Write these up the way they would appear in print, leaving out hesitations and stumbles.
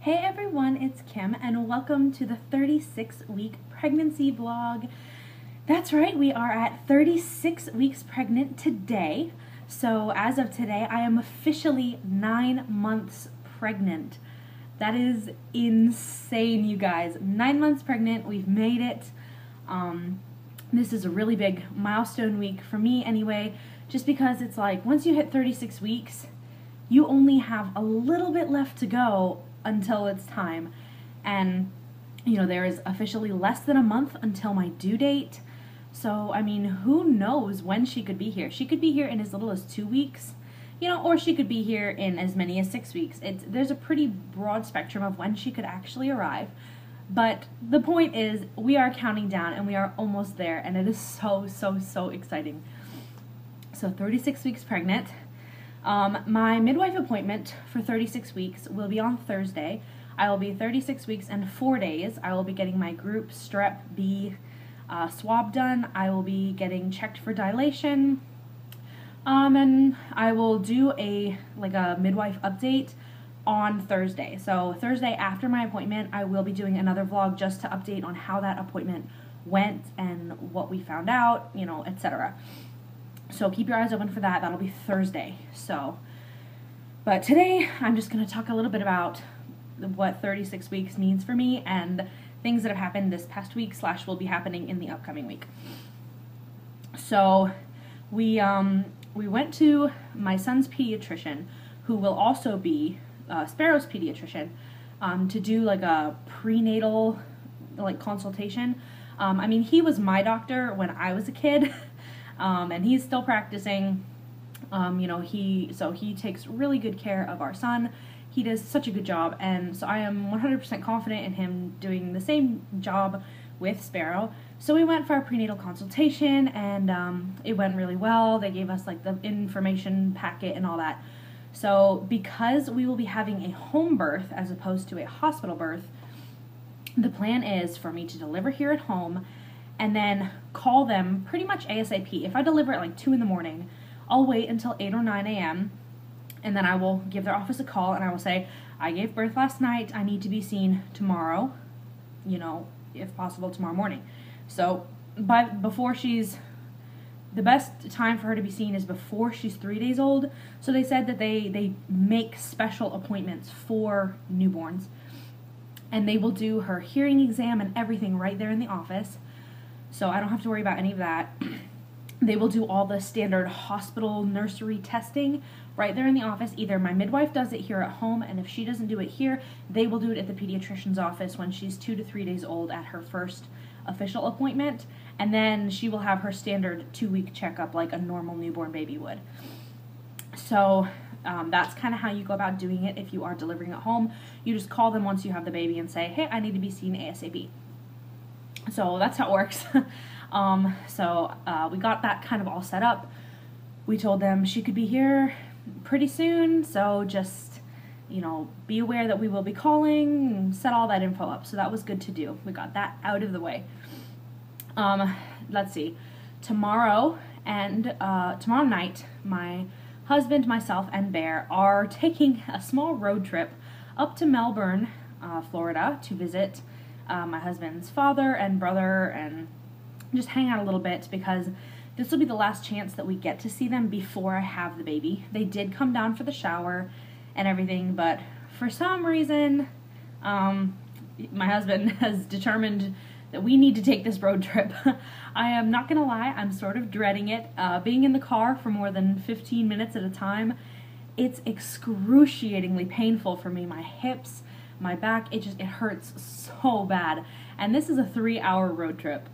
Hey everyone, it's Kim and welcome to the 36-week pregnancy vlog. That's right, we are at 36 weeks pregnant today. So as of today, I am officially 9 months pregnant. That is insane, you guys. 9 months pregnant, we've made it. This is a really big milestone week for me anyway, just because it's like once you hit 36 weeks, you only have a little bit left to go until it's time. And, you know, there is officially less than a month until my due date. So, I mean, who knows when she could be here? She could be here in as little as 2 weeks, you know, or she could be here in as many as 6 weeks. There's a pretty broad spectrum of when she could actually arrive. But the point is, we are counting down and we are almost there, and it is so exciting. So 36 weeks pregnant. My midwife appointment for 36 weeks will be on Thursday. I will be 36 weeks and 4 days. I will be getting my group strep B swab done. I will be getting checked for dilation. And I will do a midwife update on Thursday. So Thursday after my appointment, I will be doing another vlog just to update on how that appointment went and what we found out, you know, etc. So keep your eyes open for that. That'll be Thursday. But today I'm just going to talk a little bit about what 36 weeks means for me and things that have happened this past week / will be happening in the upcoming week. So we went to my son's pediatrician, who will also be Sparrow's pediatrician, to do like a prenatal consultation. I mean, he was my doctor when I was a kid. And he's still practicing. You know, he takes really good care of our son. He does such a good job, and so I am 100% confident in him doing the same job with Sparrow. So we went for our prenatal consultation, and it went really well. They gave us like the information packet and all that. So because we will be having a home birth as opposed to a hospital birth, the plan is for me to deliver here at home and then call them pretty much ASAP. If I deliver at like 2 in the morning, I'll wait until 8 or 9 a.m. and then I will give their office a call and I will say, I gave birth last night, I need to be seen tomorrow, you know, if possible tomorrow morning. So the best time for her to be seen is before she's 3 days old. So they said that they make special appointments for newborns. And they will do her hearing exam and everything right there in the office. So I don't have to worry about any of that. They will do all the standard hospital nursery testing right there in the office. Either my midwife does it here at home, and if she doesn't do it here, they will do it at the pediatrician's office when she's 2 to 3 days old at her first official appointment. And then she will have her standard 2-week checkup like a normal newborn baby would. So that's kind of how you go about doing it if you are delivering at home. You just call them once you have the baby and say, hey, I need to be seen ASAP. So that's how it works. We got that kind of all set up. We told them she could be here pretty soon, so just, you know, be aware that we will be calling and set all that info up. So that was good to do. We got that out of the way. Let's see. Tomorrow night, my husband, myself, and Bear are taking a small road trip up to Melbourne, Florida, to visit my husband's father and brother and just hang out a little bit, because this will be the last chance that we get to see them before I have the baby. They did come down for the shower and everything, but for some reason my husband has determined that we need to take this road trip. I am not gonna lie, I'm sort of dreading it. Being in the car for more than 15 minutes at a time, it's excruciatingly painful for me. My hips, my back, it hurts so bad. And this is a 3-hour road trip.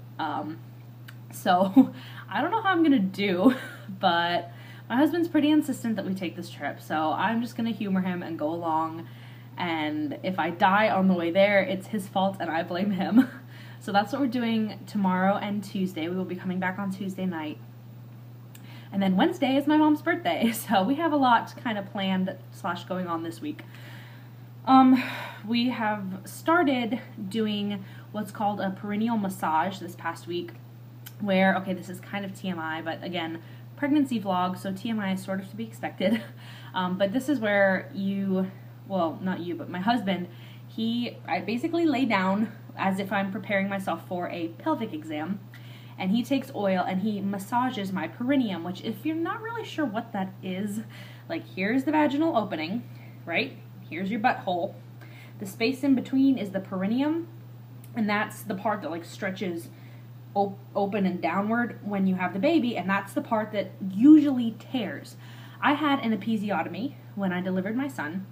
So I don't know how I'm gonna do, but my husband's pretty insistent that we take this trip. So I'm just gonna humor him and go along. And if I die on the way there, it's his fault and I blame him. So that's what we're doing tomorrow and Tuesday. We will be coming back on Tuesday night. And then Wednesday is my mom's birthday. So we have a lot kind of planned / going on this week. We have started doing what's called a perineal massage this past week, where, okay, this is kind of TMI, but again, pregnancy vlog, so TMI is sort of to be expected. But this is where well, not you, but my husband, I basically lay down as if I'm preparing myself for a pelvic exam, and he takes oil and he massages my perineum, which if you're not really sure what that is, like here's the vaginal opening, right? Here's your butthole. The space in between is the perineum, and that's the part that like stretches open and downward when you have the baby, and that's the part that usually tears. I had an episiotomy when I delivered my son.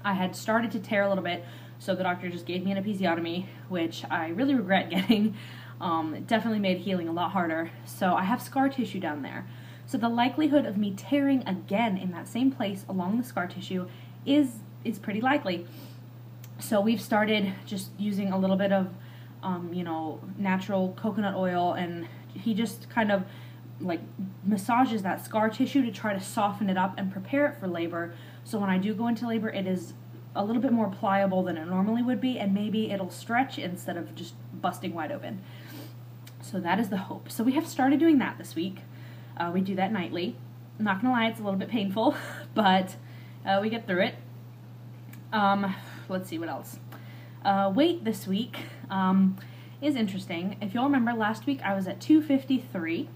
I had started to tear a little bit, so the doctor just gave me an episiotomy, which I really regret getting. It definitely made healing a lot harder. So I have scar tissue down there. So the likelihood of me tearing again in that same place along the scar tissue is pretty likely. So we've started just using a little bit of natural coconut oil, and he just kind of like massages that scar tissue to try to soften it up and prepare it for labor. So when I do go into labor, it is a little bit more pliable than it normally would be, and maybe it'll stretch instead of just busting wide open. So that is the hope. So we have started doing that this week. We do that nightly. I'm not gonna lie, it's a little bit painful, but we get through it. Let's see what else. Weight this week is interesting. If you'll remember, last week I was at 253.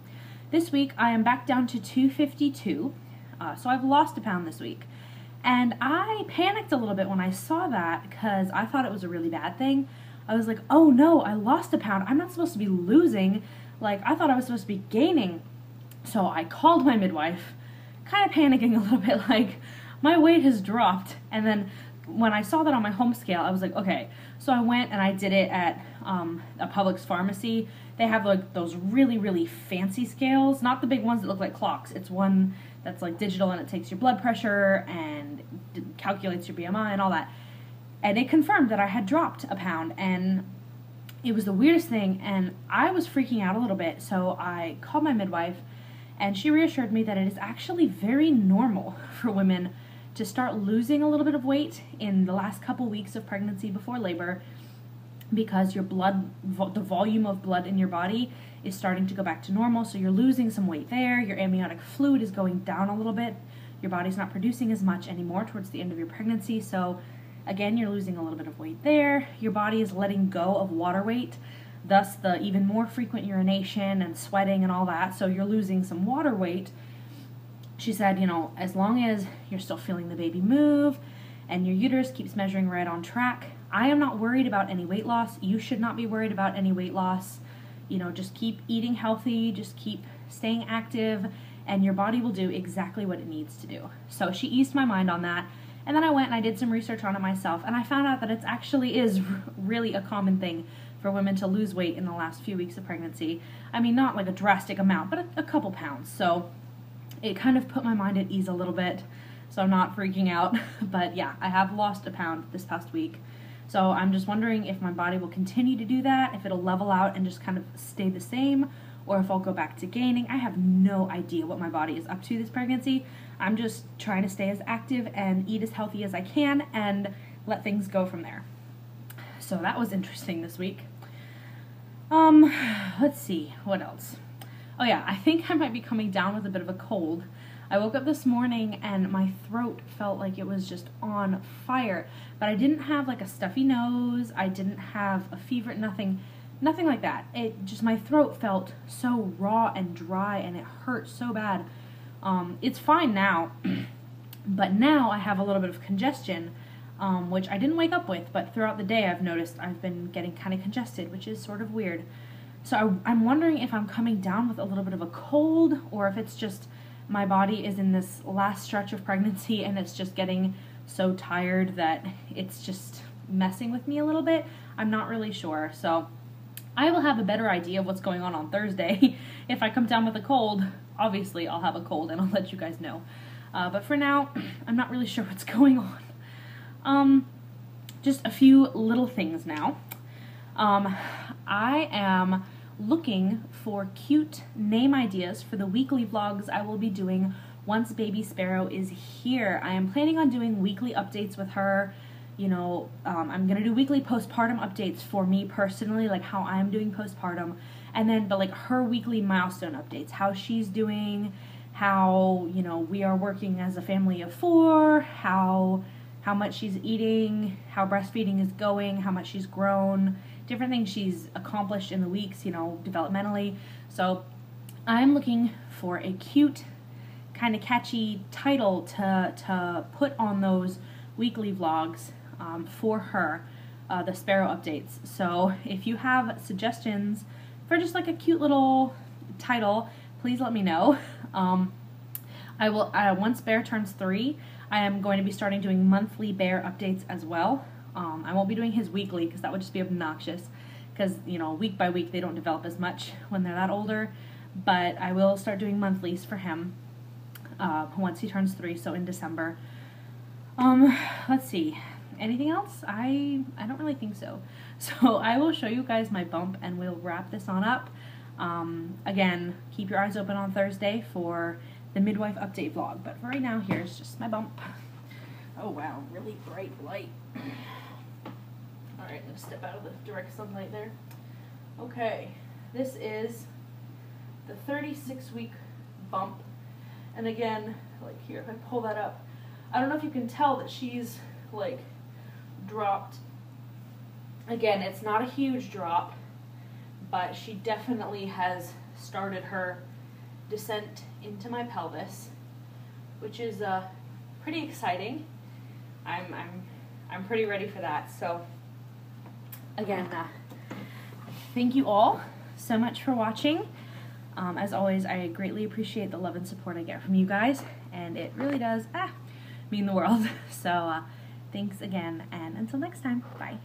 This week I am back down to 252. So I've lost a pound this week. And I panicked a little bit when I saw that because I thought it was a really bad thing. I was like, oh no, I lost a pound. I'm not supposed to be losing. Like, I thought I was supposed to be gaining. So I called my midwife, kind of panicking a little bit, like, my weight has dropped. And then when I saw that on my home scale, I was like, okay. So I went and I did it at a Publix pharmacy. They have like those really, really fancy scales, not the big ones that look like clocks. It's one that's like digital, and it takes your blood pressure and calculates your BMI and all that. And it confirmed that I had dropped a pound, and it was the weirdest thing, and I was freaking out a little bit. So I called my midwife, and she reassured me that it is actually very normal for women to start losing a little bit of weight in the last couple weeks of pregnancy before labor, because your blood, the volume of blood in your body is starting to go back to normal. So you're losing some weight there. Your amniotic fluid is going down a little bit. Your body's not producing as much anymore towards the end of your pregnancy. So again, you're losing a little bit of weight there. Your body is letting go of water weight, thus the even more frequent urination and sweating and all that. So you're losing some water weight. She said, as long as you're still feeling the baby move and your uterus keeps measuring right on track, I am not worried about any weight loss. You should not be worried about any weight loss. Just keep eating healthy, just keep staying active, and your body will do exactly what it needs to do. So she eased my mind on that. And then I went and I did some research on it myself, and I found out that it actually is really a common thing for women to lose weight in the last few weeks of pregnancy. I mean, not like a drastic amount, but a couple pounds. So it kind of put my mind at ease a little bit, so I'm not freaking out. But yeah, I have lost a pound this past week. So I'm just wondering if my body will continue to do that, if it'll level out and just kind of stay the same, or if I'll go back to gaining. I have no idea what my body is up to this pregnancy. I'm just trying to stay as active and eat as healthy as I can and let things go from there. So that was interesting this week. Let's see, what else? Oh yeah, I think I might be coming down with a bit of a cold. I woke up this morning and my throat felt like it was just on fire, but I didn't have like a stuffy nose, I didn't have a fever, nothing like that. It just, my throat felt so raw and dry and it hurt so bad. It's fine now, but now I have a little bit of congestion, which I didn't wake up with, but throughout the day I've noticed I've been getting kind of congested, which is sort of weird. So I'm wondering if I'm coming down with a little bit of a cold, or if it's just my body is in this last stretch of pregnancy and it's just getting so tired that it's just messing with me a little bit. I'm not really sure. So I will have a better idea of what's going on Thursday. If I come down with a cold, obviously I'll have a cold and I'll let you guys know. But for now, I'm not really sure what's going on. Just a few little things now. I am looking for cute name ideas for the weekly vlogs I will be doing once baby Sparrow is here. I am planning on doing weekly updates with her. I'm gonna do weekly postpartum updates for me personally, like how I'm doing postpartum, and then but like her weekly milestone updates, how she's doing, how we are working as a family of 4, how how much she's eating, how breastfeeding is going, how much she's grown, different things she's accomplished in the weeks, you know, developmentally. So I'm looking for a cute, kind of catchy title to put on those weekly vlogs for her, the Sparrow updates. So if you have suggestions for just like a cute little title, please let me know. I will, once Bear turns 3, I am going to be starting doing monthly Bear updates as well. I won't be doing his weekly because that would just be obnoxious, because, you know, week by week they don't develop as much when they're that older, but I will start doing monthlies for him once he turns 3, so in December. Let's see, anything else? I don't really think so. So I will show you guys my bump and we'll wrap this on up. Again, keep your eyes open on Thursday for the midwife update vlog, but for right now, here's just my bump. Oh wow, really bright light. Alright, I'm gonna step out of the direct sunlight there. Okay, this is the 36-week bump, and again, like here, if I pull that up, I don't know if you can tell that she's like dropped. Again, it's not a huge drop, but she definitely has started her descent into my pelvis, which is pretty exciting. I'm pretty ready for that. So again, thank you all so much for watching. As always, I greatly appreciate the love and support I get from you guys, and it really does mean the world. So thanks again, and until next time, bye.